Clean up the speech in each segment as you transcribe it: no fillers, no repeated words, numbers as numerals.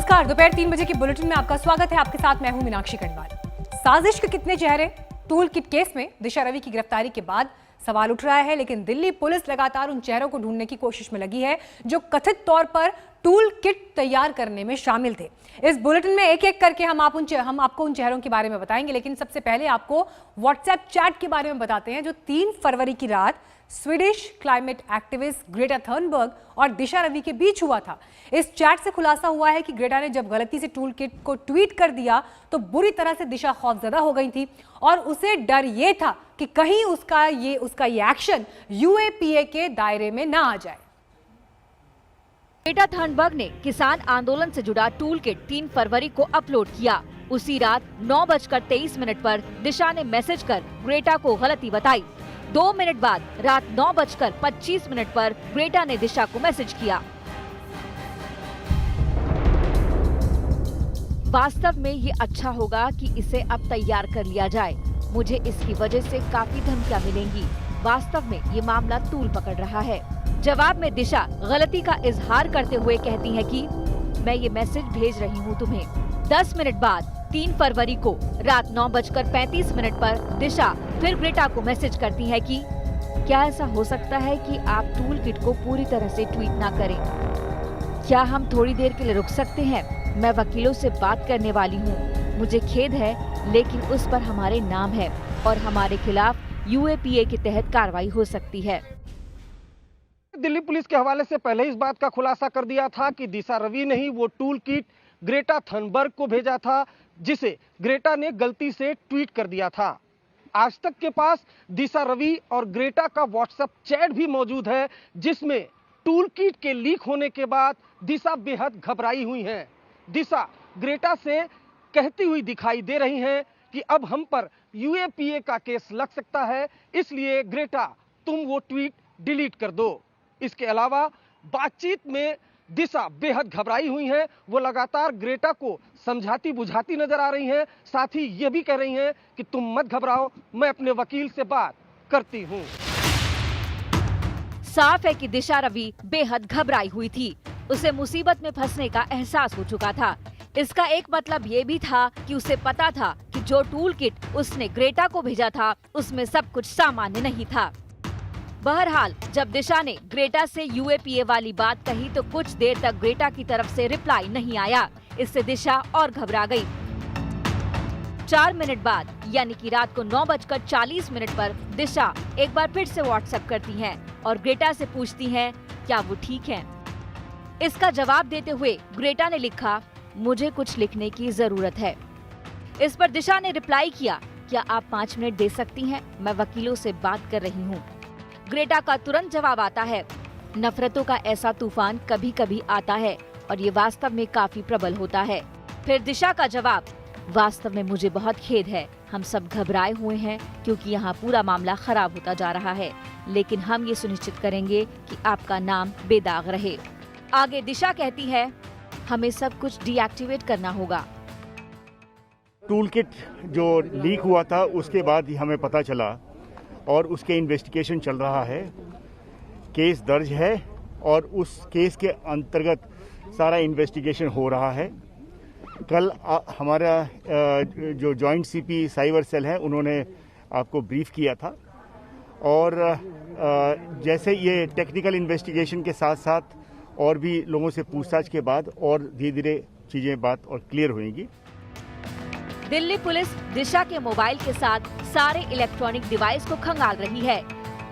नमस्कार, दोपहर 3 बजे के बुलेटिन में आपका स्वागत है। आपके साथ मैं हूं मीनाक्षी कनवाल। साजिश के कितने चेहरे? टूल किट केस में दिशा रवि की गिरफ्तारी के बाद सवाल उठ रहा है, लेकिन दिल्ली पुलिस लगातार उन चेहरों को ढूंढने की कोशिश में लगी है जो कथित तौर पर टूल किट तैयार करने में शामिल थे। इस बुलेटिन में एक एक करके हम आपको उन चेहरों के बारे में बताएंगे, लेकिन सबसे पहले आपको व्हाट्सएप चैट के बारे में बताते हैं जो 3 फरवरी की रात Swedish climate activist Greta Thunberg और दिशा रवि के बीच हुआ था। इस चैट से खुलासा हुआ है कि ग्रेटा ने जब गलती से टूल किट को ट्वीट कर दिया तो बुरी तरह से दिशा खौफजदा हो गई थी और उसे डर ये था कि कहीं उसका ये एक्शन यूएपीए के दायरे में ना आ जाए। ग्रेटा थर्नबर्ग ने किसान आंदोलन से जुड़ा टूल किट 3 फरवरी को अपलोड किया। उसी रात 9:23 पर दिशा ने मैसेज कर ग्रेटा को गलती बताई। 2 मिनट बाद रात 9:25 पर ग्रेटा ने दिशा को मैसेज किया। वास्तव में ये अच्छा होगा कि इसे अब तैयार कर लिया जाए। मुझे इसकी वजह से काफी धमकियां मिलेंगी। वास्तव में ये मामला तूल पकड़ रहा है। जवाब में दिशा गलती का इजहार करते हुए कहती है कि मैं ये मैसेज भेज रही हूँ तुम्हें। 10 मिनट बाद 3 फरवरी को रात 9:35 पर दिशा फिर ग्रेटा को मैसेज करती है कि क्या ऐसा हो सकता है कि आप टूल किट को पूरी तरह से ट्वीट ना करें? क्या हम थोड़ी देर के लिए रुक सकते हैं? मैं वकीलों से बात करने वाली हूँ। मुझे खेद है, लेकिन उस पर हमारे नाम है और हमारे खिलाफ यूएपीए के तहत कार्रवाई हो सकती है। दिल्ली पुलिस के हवाले से पहले इस बात का खुलासा कर दिया था कि दिशा रवि ने ही वो टूल किट ग्रेटा थर्नबर्ग को भेजा था, जिसे ग्रेटा ने गलती से ट्वीट कर दिया था। आज तक के पास दिशा रवि और ग्रेटा का व्हाट्सएप चैट भी मौजूद है, जिसमें टूल किट के लीक होने के बाद दिशा बेहद घबराई हुई हैं। दिशा ग्रेटा से कहती हुई दिखाई दे रही हैं कि अब हम पर यूएपीए का केस लग सकता है, इसलिए ग्रेटा तुम वो ट्वीट डिलीट कर दो। इसके अलावा बातचीत में दिशा बेहद घबराई हुई हैं। वो लगातार ग्रेटा को समझाती बुझाती नजर आ रही हैं। साथ ही ये भी कह रही हैं कि तुम मत घबराओ, मैं अपने वकील से बात करती हूँ। साफ है कि दिशा रवि बेहद घबराई हुई थी। उसे मुसीबत में फंसने का एहसास हो चुका था। इसका एक मतलब ये भी था कि उसे पता था कि जो टूल किट उसने ग्रेटा को भेजा था उसमें सब कुछ सामान्य नहीं था। बहरहाल जब दिशा ने ग्रेटा से यूएपीए वाली बात कही तो कुछ देर तक ग्रेटा की तरफ से रिप्लाई नहीं आया। इससे दिशा और घबरा गई। 4 मिनट बाद यानी कि रात को 9:40 पर दिशा एक बार फिर से व्हाट्सएप करती हैं और ग्रेटा से पूछती हैं क्या वो ठीक हैं। इसका जवाब देते हुए ग्रेटा ने लिखा, मुझे कुछ लिखने की जरूरत है। इस पर दिशा ने रिप्लाई किया, क्या आप 5 मिनट दे सकती हैं? मैं वकीलों से बात कर रही हूँ। ग्रेटा का तुरंत जवाब आता है। नफरतों का ऐसा तूफान कभी कभी आता है और ये वास्तव में काफी प्रबल होता है। फिर दिशा का जवाब, वास्तव में मुझे बहुत खेद है। हम सब घबराए हुए हैं क्योंकि यहाँ पूरा मामला खराब होता जा रहा है, लेकिन हम ये सुनिश्चित करेंगे कि आपका नाम बेदाग रहे। आगे दिशा कहती है, हमें सब कुछ डीएक्टिवेट करना होगा। टूल किट जो लीक हुआ था उसके बाद ही हमें पता चला और उसके इन्वेस्टिगेशन चल रहा है। केस दर्ज है और उस केस के अंतर्गत सारा इन्वेस्टिगेशन हो रहा है। कल हमारा जो जॉइंट सीपी साइबर सेल है उन्होंने आपको ब्रीफ किया था और जैसे ये टेक्निकल इन्वेस्टिगेशन के साथ साथ और भी लोगों से पूछताछ के बाद और धीरे धीरे चीजें बात और क्लियर होंगी। दिल्ली पुलिस दिशा के मोबाइल के साथ सारे इलेक्ट्रॉनिक डिवाइस को खंगाल रही है।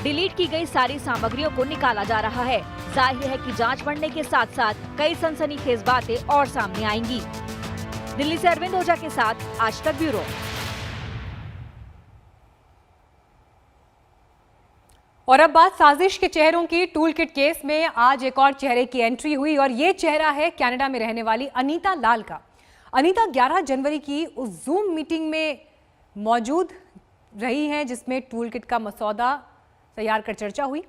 डिलीट की गई सारी सामग्रियों को निकाला जा रहा है। जाहिर है कि जांच बढ़ने के साथ साथ कई सनसनीखेज बातें और सामने आएंगी। दिल्ली से अरविंद ओझा के साथ आज तक ब्यूरो। और अब बात साजिश के चेहरों की। टूल किट केस में आज एक और चेहरे की एंट्री हुई और ये चेहरा है कनाडा में रहने वाली अनीता लाल का। अनीता 11 जनवरी की उस जूम मीटिंग में मौजूद रही हैं जिसमें टूल किट का मसौदा तैयार कर चर्चा हुई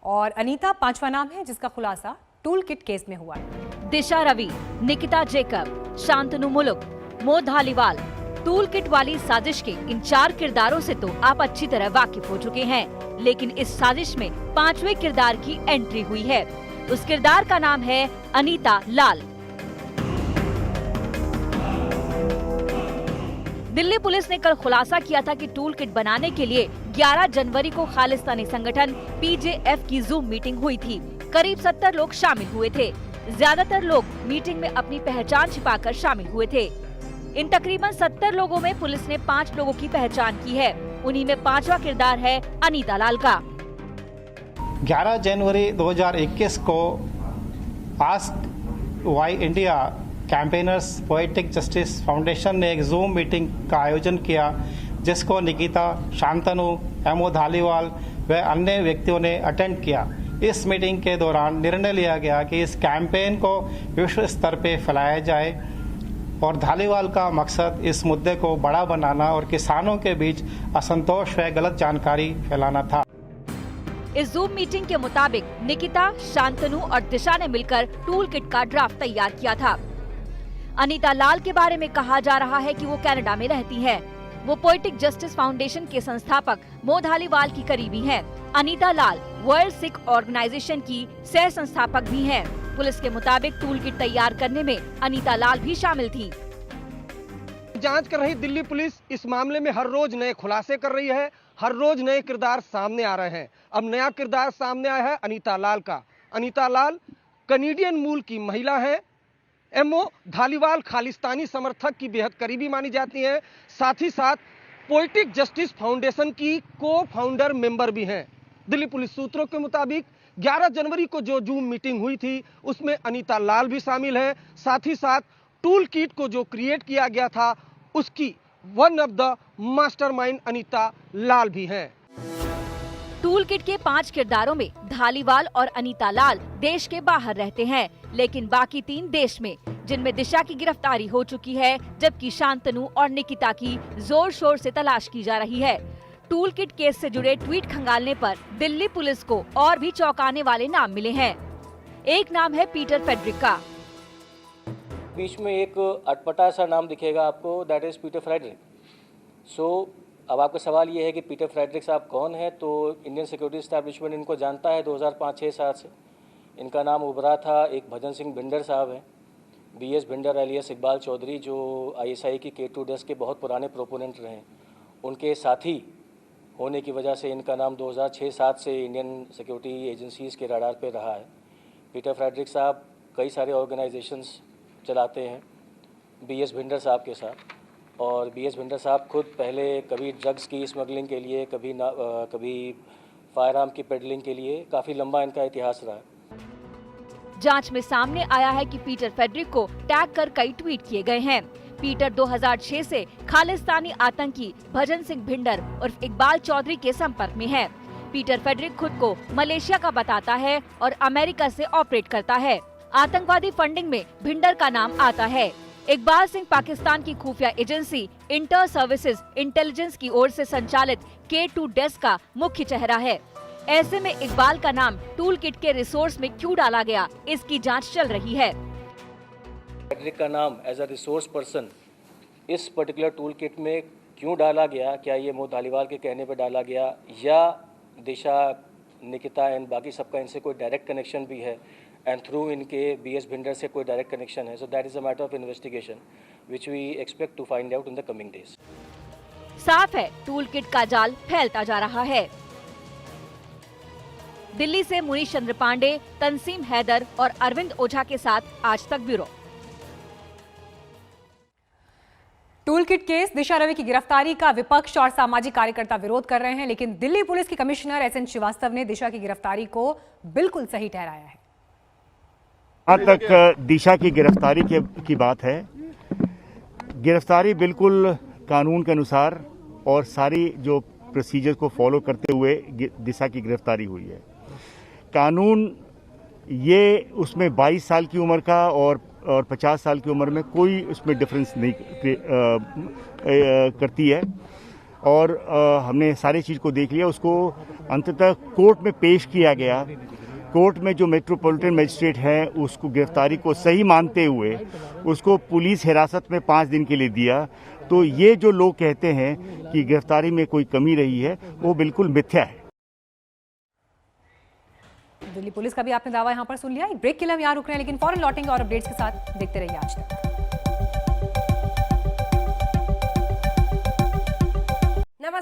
और अनीता 5वां नाम है जिसका खुलासा टूल किट केस में हुआ है। दिशा रवि, निकिता जेकब, शांतनु मुलुक, मोह धालीवाल, टूल किट वाली साजिश के इन 4 किरदारों से तो आप अच्छी तरह वाकिफ हो चुके हैं, लेकिन इस साजिश में 5वें किरदार की एंट्री हुई है। उस किरदार का नाम है अनीता लाल। दिल्ली पुलिस ने कल खुलासा किया था कि टूल किट बनाने के लिए 11 जनवरी को खालिस्तानी संगठन पीजेएफ की जूम मीटिंग हुई थी। करीब 70 लोग शामिल हुए थे। ज्यादातर लोग मीटिंग में अपनी पहचान छिपाकर शामिल हुए थे। इन तकरीबन 70 लोगों में पुलिस ने 5 लोगों की पहचान की है। उन्हीं में 5वां किरदार है अनीता लाल का। 11 जनवरी 2021 को ask why India campaigners poetic justice foundation ने एक जूम मीटिंग का आयोजन किया, जिसको निकिता, शांतनु, एमओ धालीवाल व अन्य व्यक्तियों ने अटेंड किया। इस मीटिंग के दौरान निर्णय लिया गया कि इस कैंपेन को विश्व स्तर पर फैलाया जाए और धालीवाल का मकसद इस मुद्दे को बड़ा बनाना और किसानों के बीच असंतोष व गलत जानकारी फैलाना था। इस जूम मीटिंग के मुताबिक निकिता, शांतनु और दिशा ने मिलकर टूल किट का ड्राफ्ट तैयार किया था। अनीता लाल के बारे में कहा जा रहा है कि वो कनाडा में रहती है। वो पोएटिक जस्टिस फाउंडेशन के संस्थापक मो धालीवाल की करीबी हैं। अनीता लाल वर्ल्ड सिख ऑर्गेनाइजेशन की सह संस्थापक भी हैं। पुलिस के मुताबिक टूल किट तैयार करने में अनीता लाल भी शामिल थी। जांच कर रही दिल्ली पुलिस इस मामले में हर रोज नए खुलासे कर रही है। हर रोज नए किरदार सामने आ रहे हैं। अब नया किरदार सामने आया है अनीता लाल का। अनीता लाल कनेडियन मूल की महिला है। एमओ धालीवाल खालिस्तानी समर्थक की बेहद करीबी मानी जाती है। साथ ही साथ पोएटिक जस्टिस फाउंडेशन की को फाउंडर मेंबर भी हैं। दिल्ली पुलिस सूत्रों के मुताबिक 11 जनवरी को जो जूम मीटिंग हुई थी उसमें अनीता लाल भी शामिल है। साथ ही साथ टूल किट को जो क्रिएट किया गया था उसकी one of the mastermind Anita Lal भी हैं। टूल किट के 5 किरदारों में धालीवाल और अनीता लाल देश के बाहर रहते हैं, लेकिन बाकी 3 देश में, जिनमें दिशा की गिरफ्तारी हो चुकी है, जबकि शांतनु और निकिता की जोर शोर से तलाश की जा रही है। टूल किट केस से जुड़े ट्वीट खंगालने पर दिल्ली पुलिस को और भी चौंकाने वाले नाम मिले हैं। एक नाम है पीटर फेडरिक का। बीच में एक अटपटा सा नाम दिखेगा आपको, दैट इज़ पीटर फ्रेडरिक। अब आपका सवाल ये है कि पीटर फ्रेडरिक साहब कौन है, तो इंडियन सिक्योरिटी एस्टैब्लिशमेंट इनको जानता है 2005-6-7 से। इनका नाम उभरा था। एक भजन सिंह भिंडर साहब हैं, बीएस भिंडर एलियस इकबाल चौधरी, जो आईएसआई की K2 डेस्क के बहुत पुराने प्रोपोनेंट रहे। उनके साथी होने की वजह से इनका नाम 2006-7 से इंडियन सिक्योरिटी एजेंसीज़ के रडार पे रहा है। पीटर फ्रेडरिक साहब कई सारे ऑर्गेनाइजेशंस चलाते हैं बीएस भिंडर साहब के साथ, और बीएस भिंडर साहब खुद पहले कभी ड्रग्स की स्मगलिंग के लिए, कभी फायर आर्म की पेडलिंग के लिए, काफ़ी लंबा इनका इतिहास रहा है। जांच में सामने आया है कि पीटर फेडरिक को टैग कर कई ट्वीट किए गए हैं। पीटर 2006 से खालिस्तानी आतंकी भजन सिंह भिंडर और इकबाल चौधरी के संपर्क में है। पीटर फेडरिक खुद को मलेशिया का बताता है और अमेरिका से ऑपरेट करता है। आतंकवादी फंडिंग में भिंडर का नाम आता है। इकबाल सिंह पाकिस्तान की खुफिया एजेंसी इंटर सर्विसेज इंटेलिजेंस की ओर से संचालित K2 डेस्क का मुख्य चेहरा है। ऐसे में इकबाल का नाम टूल किट के रिसोर्स में क्यों डाला गया, इसकी जांच चल रही है। फ्रेडरिक का नाम एज अ रिसोर्स पर्सन इस पर्टिकुलर टूल किट में क्यों डाला गया? क्या ये मो धालीवाल के कहने पर डाला गया, या दिशा, निकिता एंड बाकी सबका इनसे कोई डायरेक्ट कनेक्शन भी है, एंड थ्रू इनके बीएस भिंडर से कोई डायरेक्ट कनेक्शन है? So that is a matter of investigation which we expect to find out in the coming days. साफ है टूल किट का जाल फैलता जा रहा है। दिल्ली से मुनीश चंद्र पांडे, तंसीम हैदर और अरविंद ओझा के साथ आज तक ब्यूरो। टूल किट केस, दिशा रवि की गिरफ्तारी का विपक्ष और सामाजिक कार्यकर्ता विरोध कर रहे हैं, लेकिन दिल्ली पुलिस की कमिश्नर SN श्रीवास्तव ने दिशा की गिरफ्तारी को बिल्कुल सही ठहराया है। जहाँ तक दिशा की गिरफ्तारी की बात है, गिरफ्तारी बिल्कुल कानून के अनुसार और सारी जो प्रोसीजर को फॉलो करते हुए दिशा की गिरफ्तारी हुई है। कानून ये उसमें 22 साल की उम्र का और 50 साल की उम्र में कोई उसमें डिफरेंस नहीं करती है, और हमने सारी चीज़ को देख लिया। उसको अंततः कोर्ट में पेश किया गया। कोर्ट में जो मेट्रोपॉलिटन मजिस्ट्रेट हैं उसको गिरफ्तारी को सही मानते हुए उसको पुलिस हिरासत में 5 दिन के लिए दिया। तो ये जो लोग कहते हैं कि गिरफ्तारी में कोई कमी रही है, वो बिल्कुल मिथ्या है। दिल्ली पुलिस का भी आपने दावा यहां पर सुन लिया। एक ब्रेक के लिए हम यहां रुक रहे हैं, लेकिन फौरन लौटेंगे और अपडेट्स के साथ। देखते रहिए आज तक।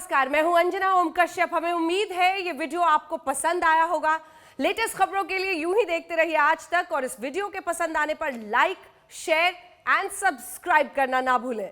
नमस्कार, मैं हूं अंजना ओम कश्यप। हमें उम्मीद है ये वीडियो आपको पसंद आया होगा। लेटेस्ट खबरों के लिए यूं ही देखते रहिए आज तक, और इस वीडियो के पसंद आने पर लाइक, शेयर एंड सब्सक्राइब करना ना भूलें।